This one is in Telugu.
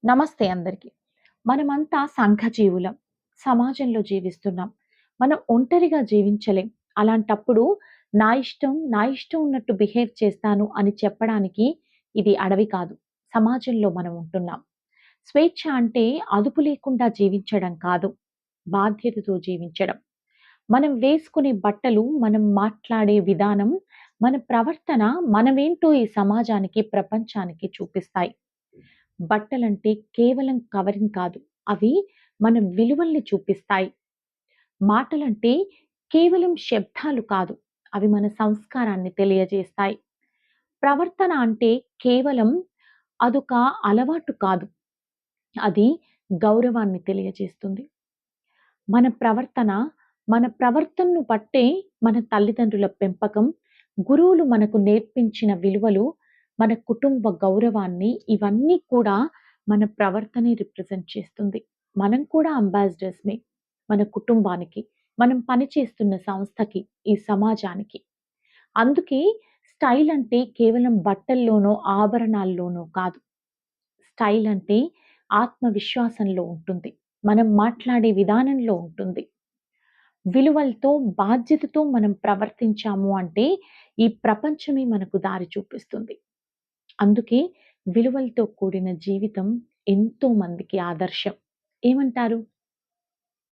నమస్తే అందరికి. మనమంతా సంఘజీవులం. సమాజంలో జీవిస్తున్నాం. మనం ఒంటరిగా జీవించలేం. అలాంటప్పుడు నా ఇష్టం ఉన్నట్టు బిహేవ్ చేస్తాను అని చెప్పడానికి ఇది అడవి కాదు. సమాజంలో మనం ఉంటున్నాం. స్వేచ్ఛ అంటే అదుపు లేకుండా జీవించడం కాదు. బాధ్యతతో జీవించడం. మనం వేసుకునే బట్టలు, మనం మాట్లాడే విధానం, మన ప్రవర్తన మనమేంటో ఈ సమాజానికి, ప్రపంచానికి చూపిస్తాయి. బట్టలంటే కేవలం కవరింగ్ కాదు. అవి మన విలువల్ని చూపిస్తాయి. మాటలంటే కేవలం శబ్దాలు కాదు. అవి మన సంస్కారాన్ని తెలియజేస్తాయి. ప్రవర్తన అంటే కేవలం అదొక అలవాటు కాదు. అది గౌరవాన్ని తెలియజేస్తుంది. మన ప్రవర్తన, మన ప్రవర్తనను బట్టే మన తల్లిదండ్రుల పెంపకం, గురువులు మనకు నేర్పించిన విలువలు, మన కుటుంబ గౌరవాన్ని ఇవన్నీ కూడా మన ప్రవర్తనే రిప్రజెంట్ చేస్తుంది. మనం కూడా అంబాసిడర్స్‌మే మన కుటుంబానికి, మనం పనిచేస్తున్న సంస్థకి, ఈ సమాజానికి. అందుకే స్టైల్ అంటే కేవలం బట్టల్లోనో, ఆభరణాల్లోనో కాదు. స్టైల్ అంటే ఆత్మవిశ్వాసంలో ఉంటుంది. మనం మాట్లాడే విధానంలో ఉంటుంది. విలువలతో, బాధ్యతతో మనం ప్రవర్తించాము అంటే, ఈ ప్రపంచమే మనకు దారి చూపిస్తుంది. అందుకే విలువలతో కూడిన జీవితం ఎంతో మందికి ఆదర్శం. ఏమంటారు?